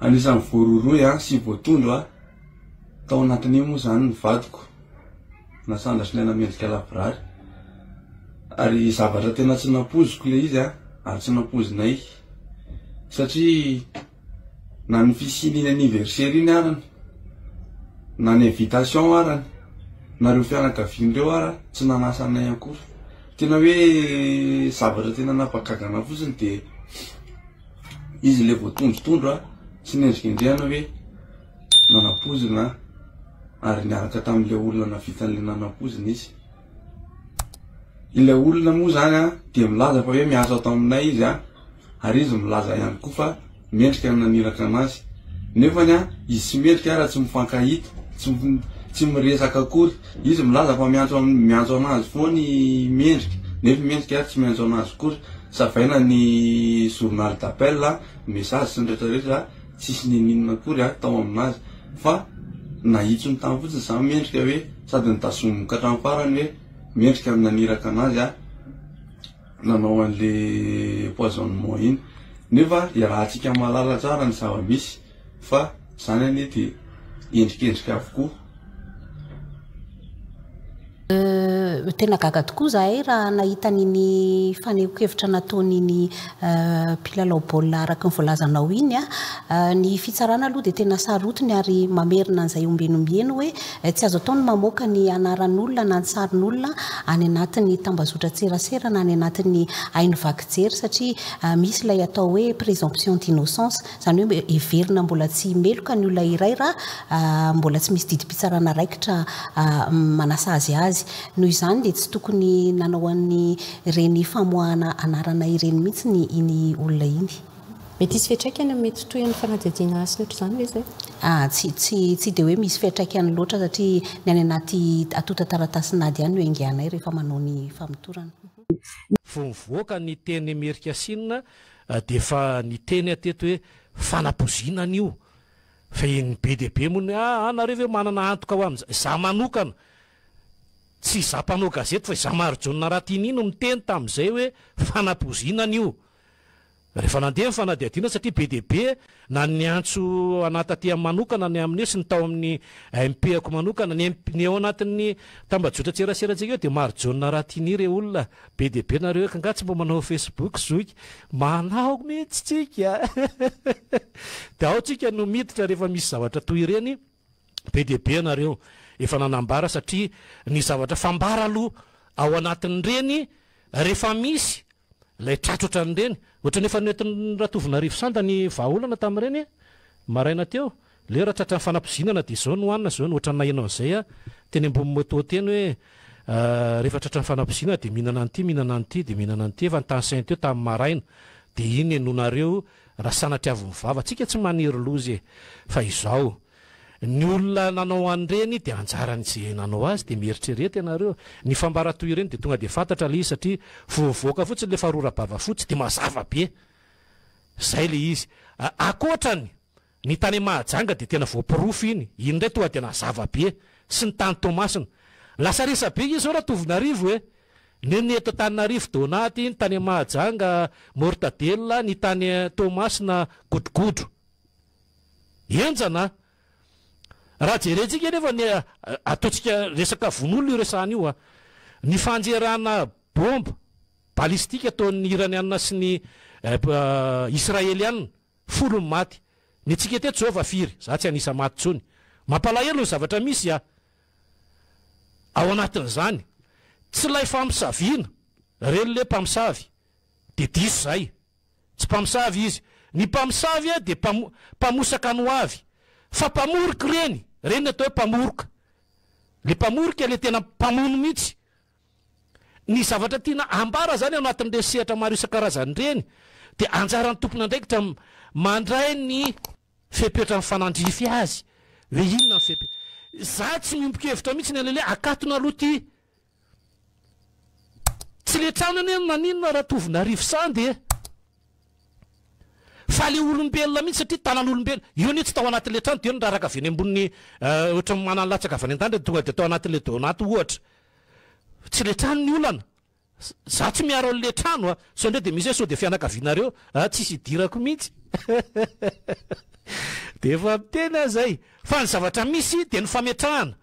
anisan'ny voaroroy sy voatondro tao anatin'io moa zany ny vadiko nasandra sy namendrika labrary ary zavatra tena tsy napoziko le izy ary tsy napozinay satria na ny fisininy anniversaire iny arany na ny invitation arany na reo fianakavian'ireo ara tsy nanasanay akory tena hoe zavatra tena napakagana fotsiny de izy le voatondrotondro tsy nendrikendrehana hoe nanapozina ary niaraka tamin'ile olona navitan'le nanapozina izy ilay olona moa zany de milaza fa hoe miasa ato aminay izy ary izy milaza ihany koa fa mendrika naniraka anazy nefany izy tsy mendrika raha tsy mifankahita tsy miresaka akory izy milaza fa miantso anazy foa ny mendrika nefa mendrika tsy miantso anazy akory savaina ny journal d'appel message sy nretraretra tsisy ninina akory tao aminazy fa nahitsony tamy fotsiny zany mendrika hoe sady nitasomoka hatramy farany hoe mendrika naniraka anazy nanao an'le poisonnement iny nefa raha atsika malala tsara ny zava-misy fa zany ane de endrikendrika avokoa. Tena gaga tokoa zahay raha nahita niny fanehonkevitra nataon'iny mpilalao baolina araka ny voalazanao iny ny fitsarana aloha de tena sarotiny ary mamerina an'izay ombenombieno hoe tsy azo atao ny mamoaka ny anaran'olona na ny sarin'olona any anatin'ny tambazotra tserasera na any anatin'ny haino vakijery satria misy ilay atao hoe présomption d'innocence zany hoe everina mbola tsy meloka ny olona iray raha mbola tsy misy didim-pitsarana raikitra manasazy azy noho izany de tsy tokony nanao an'ny reny famoahana anarana ireny mihitsy ny iny olona iny. Mety isy fiatraikany mety toy amin'ny fanadihadiana asy loatra zany le zay? Tsy de hoe misy fiatraikany loatra satria ny any anaty atota taratasinady ihany no engianay rehefa manao ny famotorana. Vomivoaka ny teny Amerika Sinina de fa ny teny ateto hoe fanapozinana io fa iny be de be moa ny anareo manana antoka ho amin'izay za manokana tsy za mpanao gazety fa za Marjona Ratinino miteny tamin'izay hoe fanapozinana io rehefa nandeha ny fanadihadiana satria be de be na ny antso anataty manokana ny amin'ny sy ny tao amin'ny MP-ako manokana ny ao anatin'ny tambajotra tseraseratsika eo de Marjona Ratini re olona be de be nareo kangatsy mba manao Facebook zoky manao mihitsy tsika de ao tsika no miditra rehefa misy zavatra toy ireny be de be nareo efa nanambara satria ny zavatra fambara aloha ao anatin'ireny rehefa misy lay tratrotra n'ireny ohatra nefa nentin'ny ratovina rivo sanda ny vahaolana tamin'ireny maraina teo le raha tratra ny fanapozinana de zao no hoanina zao no ohatra nahenao an'izay teny ambony moto teny hoe rehefa tratra ny fanapozinana de mihinana an'ity mihinana an'ity de mihinana an'ity efa nytany saint teo tamin'ny maraina de iny enonareo raha sanatry avy mivava tsika tsy maniry lozy fa izao ny olona nanao an'ireny de anjarany ze nanao azy de mieritrerety ianareo ny fambara toy ireny de tonga de fantatra le izy satria voavoaka fotsiny le farora-bava fotsy de mazava be zay le izy akoatrany ny tany Mahajanga de tena voapirofo iny indray tonga de nazava be sy ny tany Tomasina lasa resa be izy zao raha Tovinarivo ny eto Tananarivo Donaty ny tany Mahajanga Mortadella ny tany Tomasina Godrogodro enjana raha jerentsika nefa ny ataontsika resaka vonolo io resahana io ny fanjerana bomba balistika ataon'ny iranianina sy ny israelianina folo ny maty ny tsika teto zao vafiry za tsy anisa maty tsony mampalahelo ny zavatra misy ao anatin'izany tsy lay mpamosavina reny le mpamosavy de diso zay tsy mpamosavy izy ny mpamosavy de mpamosaka no avy fa mpamoroka reny atao hoe mpamoroka le mpamoroka le tena mpamono mihitsy ny zavatra tiana ambara zany anatin'le sehatra maro isan-karazany reny de anjarany tompona ndraikitra mandray ny fepetra ny fanandrify azy hoe inona za tsy miombokevitra mihitsy ny alele akatona aloha ty tsy le trano ane naninona raha Tovinarivo sandy fa le olombelona mihitsy satria tanan'olombelona io ny tsy tao anatin'le trano de io raha raka avy any ambony ohatra manany latsaka avy any an-tany tonga de tao anatin'le donaty ohatra tsy le trano ny olana za tsy miaro an'le trano so ndray de misy hoe so de fianakavianareo tsisy idirako mihitsy de efa tena zay fa ny zavatra misy de ny fametrahana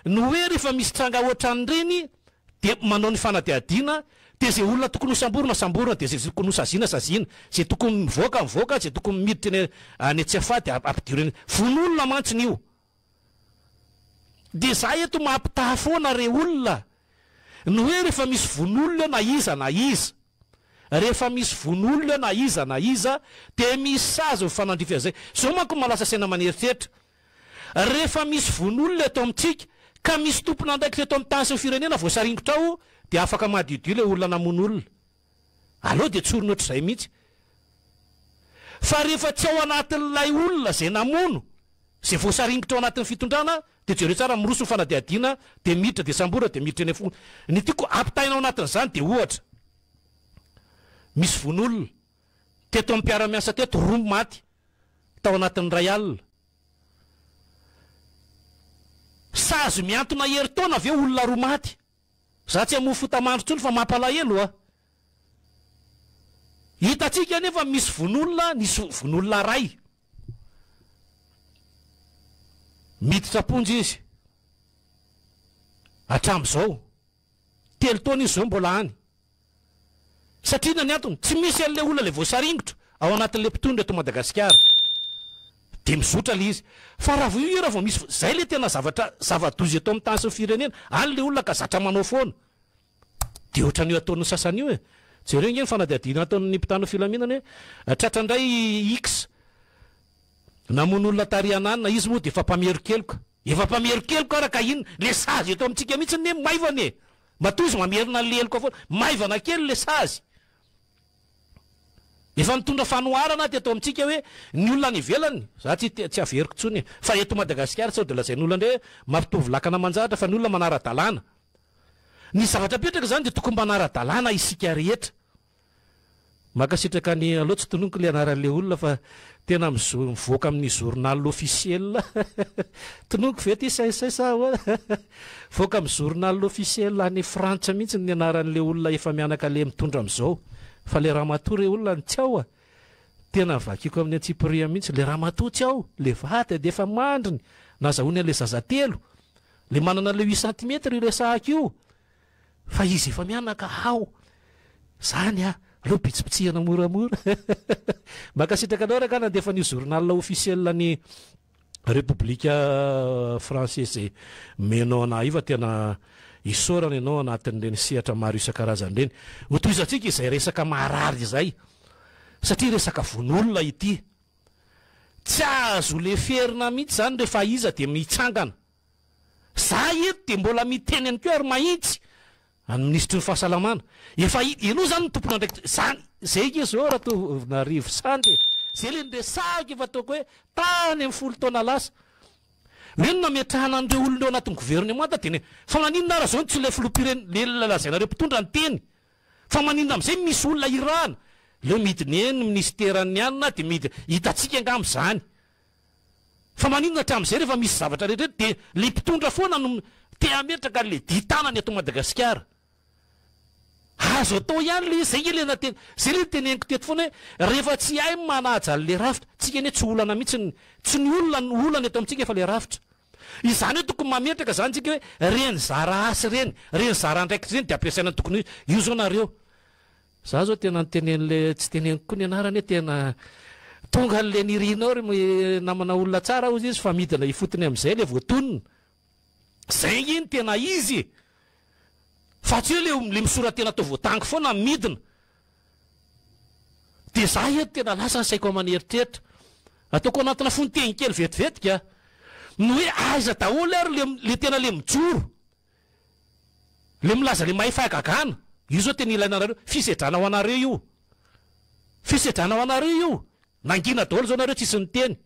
no hoe rehefa misy tranga ohatrany reny de manao ny fanadiadiana de zay olona tokony samborona de zay tokony sazina zay tokony mivoaka zay tokony miditra any tsy afaty ampidireny von'olona mantsiny io de za eto mampitaha foana re olona no hoe rehefa misy von'olona na iza rehefa misy von'olona na iza de misy sazy fanandrify zay so manko malasa saina maneritreritra rehefa misy von'olona eto amintsika ka misy tompona andraikitra eto amin'ny tany sy ny firenena voasaringotra ao de afaka mahadiodio le olona namon'olona aloha de tsorony ohatr'izay mihitsy fa rehefa tsy ao anatin'ilay olona zay namono zay voasaringotra ao anatin'ny fitondrana de jereo tsara miroso ny fanadiadiana de miditra de sambora de miditra eny fona ny tiako ampitainao anatin'izany de ohatra misy von'olona teto amin'ny mpiara-miasa teto rombo maty tao anatin'ny ray alina sazo miantona heri-taona aveo olona roa maty za tsy hamoa fotamandro tsony fa mampalahelo hitatsika nefa misy von'olona ray miditra ponjy izy hatram'izao 3 taona izy zao mbola any satria na ny antony tsy misy an'le olona le voasaringotra ao anatin'le mpitondra eto Madagasikara de mizotra le izy fa raha io raha vao misy zay le tena zava-dozy eto amin'ny tany sy ny firenena any le olona ka zatra manao foana de ohatran'io ataon'ny sasany io jereo nge ny fanadiadiana ataon'ny mpitano filaminana hoe tratrandray x namon'olona tariananina izy moa de efa mpamerokeloka raha ka iny le sazy eto amintsika mihitsy ne maivane matoa izy mamerina leloka foana maivana kely le sazy efa nitondra fanoharana ty eto amintsika hoe ny olona ny velany za tsy averiko tsony fa eto Madagasikara sao de lazain'ny olona ndre mampitovy lakana manjatra fa ny olona manara-dalàna ny zavatra petraka zany de tokony manara-dalàna isika rehetra makasitraka ny aloha tsy tononiko le anaran'le olona fa tena mivoaka amin'ny journal officiel tononiko ve ty saisa voaka amin'ny journal officiel any Frantsa mihitsy ny anaran'le olona efa mianaka le mitondra am'izao fa le ramatoa re olona ny tsy ao tena vakiko amin'ny Antsipria mihitsy le ramatoa tsy ao le vata de efa mandriny nazahoany an'le zazatelo le manana le 8 cm iresahaka io fa izy efa mianaka ao zany aleo bitsipitsihana moramora makasitraka anao raka nandefa ny journal officiel ny République française menao ana io fa tena isorana ianao anatin'ireny sehatra maro isan-karazany reny hotoizatsika izay resaka marary zay satria resaka von'olona ity tsy azo le ferina mihitsy zany rehefa iza de mitsangana za eto de mbola miteny any ko ary mahitsy any ministry ny fahasalamana efa eno zany ny tompona ndraiky zay ke zao raha tonarivo sandry zay le nresahako efa ataoko hoe tany amin'ny 10 taona lasa hoe nametrahana an'ireo olon'reo anatin'ny gouvernement de fa maninona raha zao tsy le filoha-pireny le lazainareo mpitondra ny teny fa maninona am'izay misy olona irahana leo midiny eny ministerany anina de midy hitatsika angam'izany fa maninona hatramin'izay rehefa misy zavatra rehetrretra de le mpitondra foana no te ametraka le ditanany eto Madagasikara azo atao ihany le zay le nateny zay le teneniko teto foana hoe rehefa tsy hay manaja le rafitra tsika ne tsy olana mihitsy tsy ny olana eto amintsika efa le rafitra izany hoe tokony mametraka zany tsika hoe reny zara asy reny zara andraikitra reny de ampiasaina tokony io zao nareo za zao tena nitenen'le tsy teneniko koa ny anarany hoe tena tonga n'le nirinao ry namana olona tsara ozy izy fa midina ifotony am'izay le voatonona zay iny tena izy fa tsy hoe le misoratena atao voatango foana midina de za eto tena lasa ny saiko maneritretra ataoko anatina fonteny kely vetivetika no hoe aiza daholo ary le tena le mijoro le milaza le mahay fahagagana io zao tena ilaina anareo fisedrana ho anareo io nangina daholo zao nareo tsisy ny teny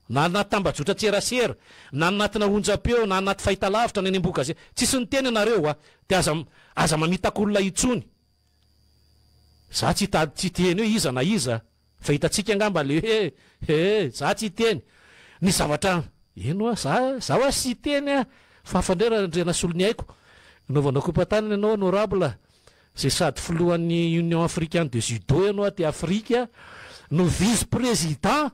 na anaty tambajotra tserasera na anatina onjam-peo na anaty fahitalavitra na eny am-boka zay tsisy ny teny anareo de aza mamitako olona itsony za tsy teny hoe iza na iza fa hitatsika angamba le hoe za tsy teny ny zavatra eno za hoa sy teny fa afandrera ndrena solony haiko naovanao kompatanana ianao honorable zay sady filohan'ny Union Africaine de Judo ianao ty Afrika no vice président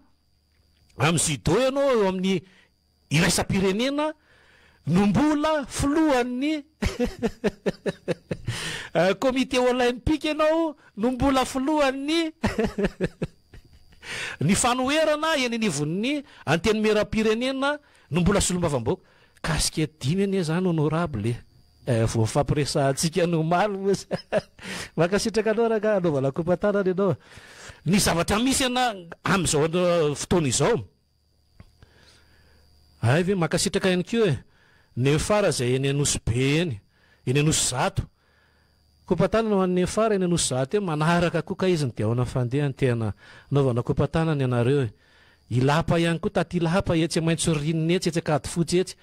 amin'ny judo ianao eo amin'ny iraisam-pirenena no mbola filohan'ny comité olympique ianao no mbola filohan'ny ny fanoherana eny anivon'ny anteny meram-pirenena no mbola solombavam-boaka casquette dimy anie zany honorable vao fampiresantsika no malo makasitraka anao raha anaovana kompatanana ianao ny zavatra misy ana amin'izao fotoana izao ay ve makasitraka ihany keo ny fara zay eny anosy be eny anosy zato kompatanana ho an'ny fara eny anosy zato manaraka koka iziny dia ao fandeha tena anaovana kompatanana ianareo ilapa ihany koa taty ilapa etsy maintso rininy etsy etsy akady fotsy etsy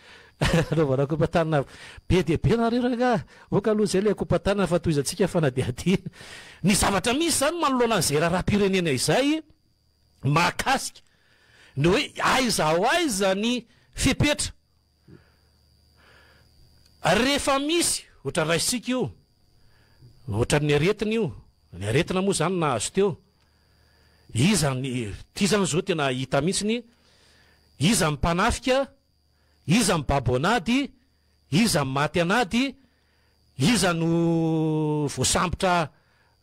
anaovana kompatanana be dia be nareo raha voka aloha zay le kompatanana fa toizantsika fanadiadina ny zavatra misy zany manoloana an'izay raha-pirenena izay mahakasika ny hoe aiza ho aiza ny fipetra rehefa misy ohatra raisika io ohatra ny aretina io ny aretina moa zany nahazo teo izany ty zany zao tena hita mihitsiny iza mpanafika iza mibabonady iza maty anady iza no voasambotra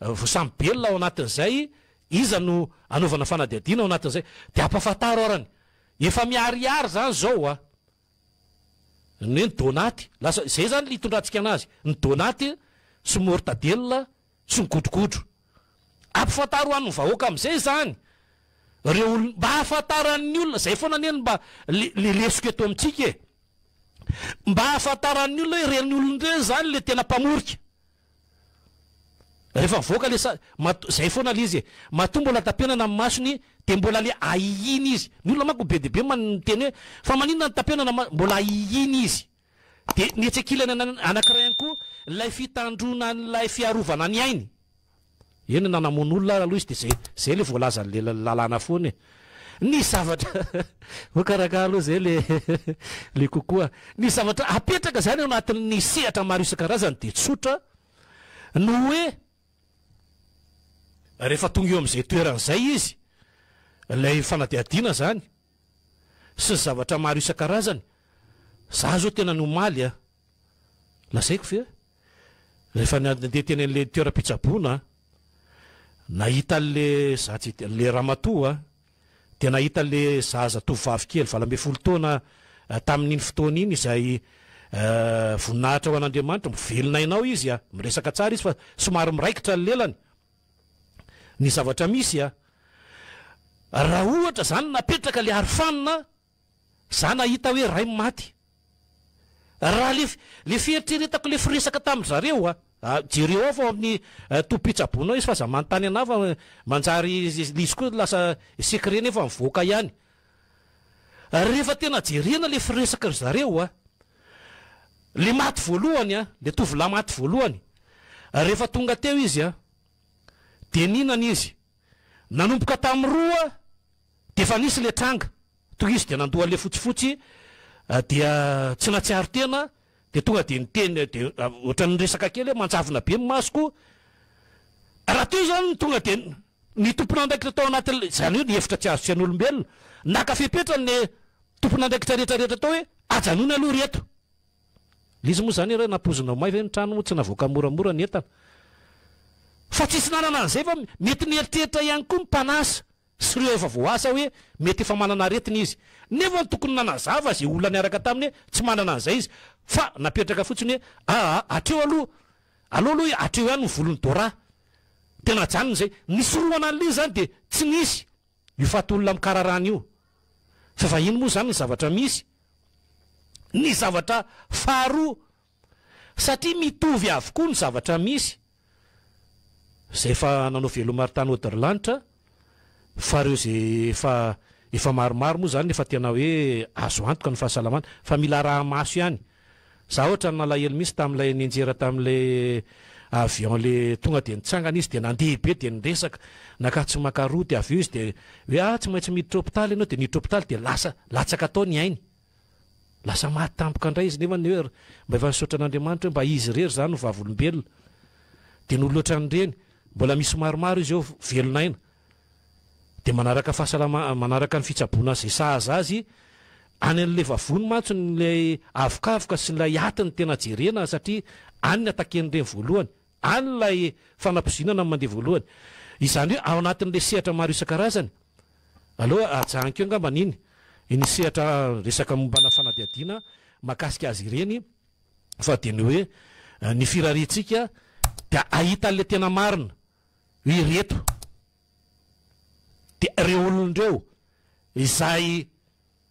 voasambobelona ao anatin'izay iza no anaovana fanadiadiana ao anatin'izay de ampafantaro arany efa miariary zany zao ny donaty lasa zay zany litondratsika anazy ny donaty sy mortadelina sy ny godrogodro ampifantaro an'ny vahoaka am'izay zany reo olo mba ahafantaran'ny olona zay foana neny mba le lesoko eto amintsika mba ahafantaran'ny olona hoe reny olondreny zany le tena mpamorika rehefa mivoaka le zay foana le izy matoa mbola tapenana amin'ny masony de mbola le ahiiny izy ny olona manko be deaibe manteny hoe fa maninona ny tapenana mbola ahiiny izy de ny etsakilany anakiray ihany koa lay fitandrona n'lay fiarovana ny ainy eny nanamono olona aloha izy de zay le voalaza le lalàna foana ny zavatra vokaraka aloha zay le kokoa ny zavatra apetraka zany ao anatin'ny sehatra maro isan-karazany de tsotra no hoe rehefa tonga eo am'izay toeran'izay izy lay fanadiadiana zany sy ny zavatra maro isan-karazany za zao tena nomaly lazaiko fe rehefa nandeha teny an'le toeram-pitsaboana nahita le le ramatoa de nahita le zaza tovavy kely valambe folo taona tamin'iny fotoana iny izay voninahitra ho an'Andriamanitra mivelonainao izy miresaka tsara izy fa somary miraikitra ny lelany ny zavatra misy raha ohatra zany napetraka le arofanina za nahita hoe ray maty raha le fieritreretako le firesaka tamin'zareo jereo ao fa amin'ny tompitsabonao izy fa za manontany ana fa manjary lizy koa lasa sekreny efa mivoaka ihany rehefa tena jerena le firesaka zareo le maty voalohany le tovolahy maty voalohany rehefa tonga teo izy de ninana izy nanomboka tamin'ny roa de fa nisy le tranga toy izy de nandoha le fotsifotsy dia tsy natsiaro tena de tonga de niteny de ohatra nyresaka kely hoe manjavona be masoko raha toy zany tonga de ny tompon'andraikitra tao anaty zany hoe ny hevitra tsy azo tsy an'olombelona nakafepetra ny tompon'andraikitra rehetrarehetra tao hoe ajanony aloha reto lizy moa zany re napozinao may ve ny trano moa tsy navoaka moramora ny entana fa tsisy nanana an'izay fa mety nieritreritra ihany koa mpanasa sy reo efa voasa hoe mety efa manana aretina izy nefa ny tokony nanazava zay olona niaraka taminy hoe tsy manana an'izay izy fa napetraka fotsiny hoe atreo aloha atreo ihany ny volony dora tena janony zay nisoroana an'le zany de tsy nisy io fatolona mikararana io fa iny moa zany ny zavatra misy ny zavatra faharoa satria mitovy avokoa ny zavatra misy zay fa nanao velomaritany odralanitra fa reo zay efa maromaro moa zany efa tena hoe azo antoka ny fahasalamana fa mila raha maso ihany za ohatra nalahelo misy tam'lay nenjera tam'le avion le tonga de nitsangana izy de nandeha be de niresaka naka tsy makaroa de avy eo izy de hoe tsy maintsy miditra hôpitaly ianao de niditra hôpitaly de lasa latsaka tao ny ainy lasa maty tampoka indray izy nefa ny hoe mba efa nisaotra an'Andriamanitra hoe mba izy rery zany no vavolombelona de noloatra n'ireny mbola misy maromaro izy eo velonaina de manaraka fahasalama manaraka ny fitsaboana zay sahaza azy any an'le vavony matso nyle avokavoka sy nylay atiny tena jerena satria any ny ataken'ireny voalohany any lay fanapozinana mandeha voalohany izany hoe ao anatin'le sehatra maro isan-karazany aloha ajaniko eo ngamba niny iny sehatra resaka mombana fanadiadiana makasika azy ireny fa de ny hoe ny firaritsika de ahita an'le tena marina hoe reto de reo olon'ireo izay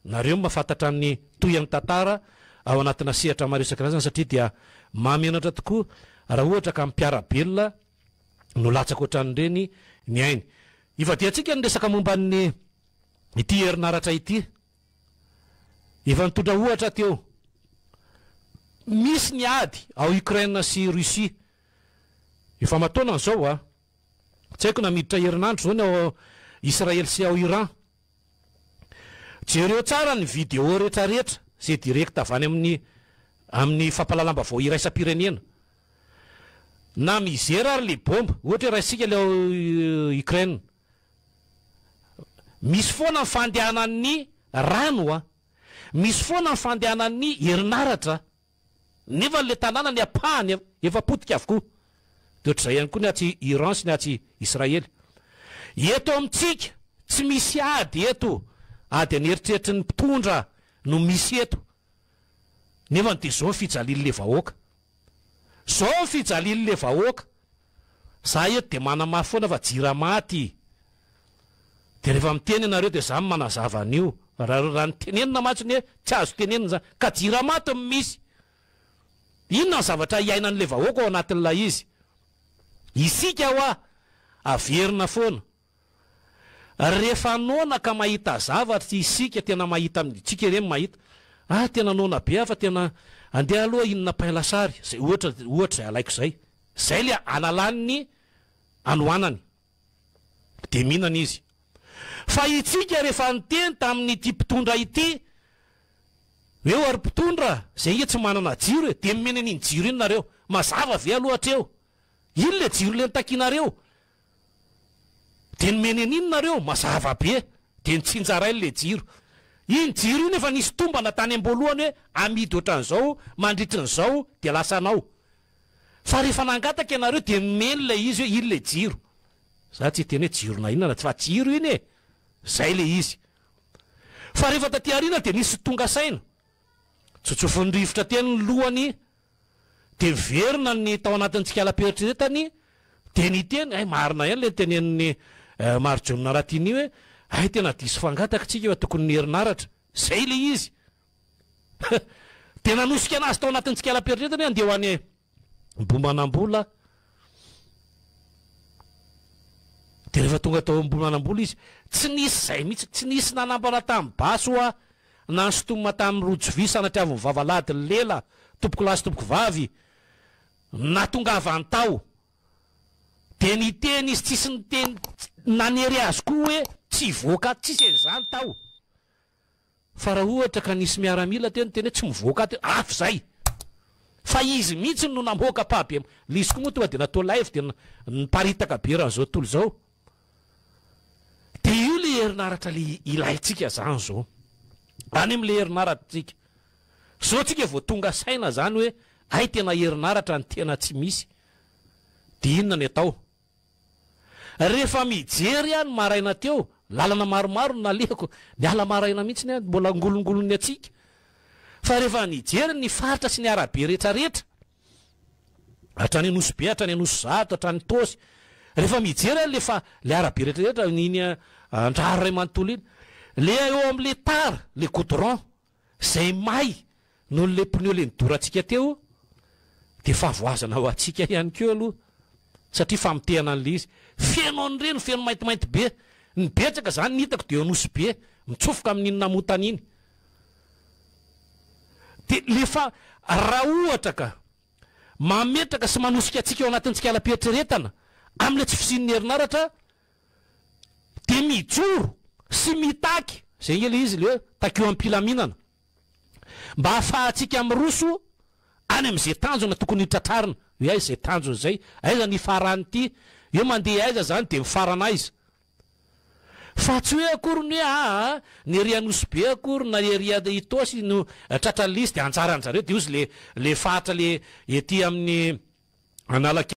nareo mahafantatra ny toyany tantara ao anatina sehatra maro isan-karazany satria dia mamenatra tokoa raha ohatra ka mpiarabelona no latsaka ohatran'ireny ny ainy ifadiantsika ny resaka momban'ny ity herinaratra ity efa nitondra ohatra teo misy ny ady ao Ukraine sy Russie efa mataona an'izao a tsy haiko na miditra herinandro zao ny ao Israel sy ao Iran jereo tsara ny vidéo rehetrarehetra zay direct avy any amin'ny fampalalamba vao iraisam-pirenena na mizera ary le bomba ohatra raha isika le ao Ukraine misy foana ny fandehanan'ny rano a misy foana ny fandehanan'ny herinaratra nefa le tanàna ny apahany efa potika avokoa de ohatr'izay ihany koa ny atsy Iran sy ny atsy Israely eto amintsika tsy misy ady eto ady an'eritreritry ny mpitondra no misy eto nefa de zao fijalilyle vahoaka zao fijalilyle vahoaka za eto de manamafy foana fa jira maty de rehefa miteny anareo de za manazava an'io raha nytenenina matsony hoe tsy azo tenenina zany ka jira maty misy inona ny zavatra iainan'le vahoaka ao anatin'ilay izy isika ho averina foana rehefa nona ka mahita zavatra isika tena mahita tsika ireny mahita tena nona be fa tena andeha aloha inona pailasary zay ohatra zay alaiko zay le analaniny anoanany de mihinana izy fa itsika rehefa niteny tamin'ity mpitondra ity hoe ary mpitondra zay tsy manana jiro de meneny iny jiro iny nareo mazava ve alohatreo iny le jiro le nitakinareo de nymeneny iny nareo mazava be de nitsinjaray le jiro iny jiro iny efa nisy tombana tany am-boalohany hoe amidy ohatran'izao mandritry n'izao de lasa anao fa rehefa nangataka ianareo de meny le izy hoe iny le jiro za tsy teny hoe jirona inona fa jiro iny e zay le izy fa rehefa taty arina de nisy tonga saina tsotsofon'ny rivotra teny ny lohany de verina ny tao anatin'ntsika alaperitretany de ny teny marina ihany le tenen'ny marjonina rahatiny hoe tena diso fangataka tsika eo tokony ny herinaratra zay le izy de nanosika anazy tao anatin'ntsika alaperitretany hoe andeha ho any bombanambola de rehefa tonga tao bombanambola izy tsy nisy zay mihitsy tsy nisy nanambana tamin'ny baso na nsotomona tamin'ny rojo vy sanatria vavalady ny lela tompoko lasy tompoko vavy na tonga avy tao de ny teny izy tsisy ny teny nanery azy koa hoe tsy voaka tsisy en'izany tao fa raha ohatra ka nisy miaramila teny teny hoe tsy mivoaka teny afy zay fa izy mihitsy no namoaka pahabe lisy koa moa tonga de natao live de niparitaka be raha zao tolo zao de io le herinaratra le ilaitsika zany zao any am'le herinaratra tsika zao tsika vao tonga saina zany hoe tena herinaratra ny tena tsy misy de inona ny atao rehefa mijery any maraina teo lalana maromaro nalehako ny ala maraina mihitsy ny mbola ngolongolony atsika fa rehefa nijery ny faritra sy ny arabe rehetrarehetra hatrany anosy be hatrany anosy zato hatrany tosy rehefa mijery any lefa le arabe rehetrarehetra niny andraro ray manontolo iny le eo am'le tara le goudron zay may noho le pneu le nidoratsika teo de favoazana ho atsika ihany keo aloha satria famitehana an'le izy feno an'ireny feno maintimainty be ny betsaka zany nitako de anosy be mitsofoka amin'iny namotany iny de lefa raha ohatra ka mametraka sy manosika atsika eo anatintsika alaperitreretana am'le tsy fisin'ny herinaratra de mijoro sy mitaky zay ngele izy le hoe takeo ampilaminana mba hahafahatsika am'roso any am'izay tanjona tokony hitratrarina hoe ay zay tanjona zay aiza ny farany ity eo mandeha aiza zany de mifarana izy fa tsy hoe akory ny hoe ny rianosbe akory na ria itosy no tratralisy de antsara an'zareo de ozy le fahatra le ety amin'ny analaka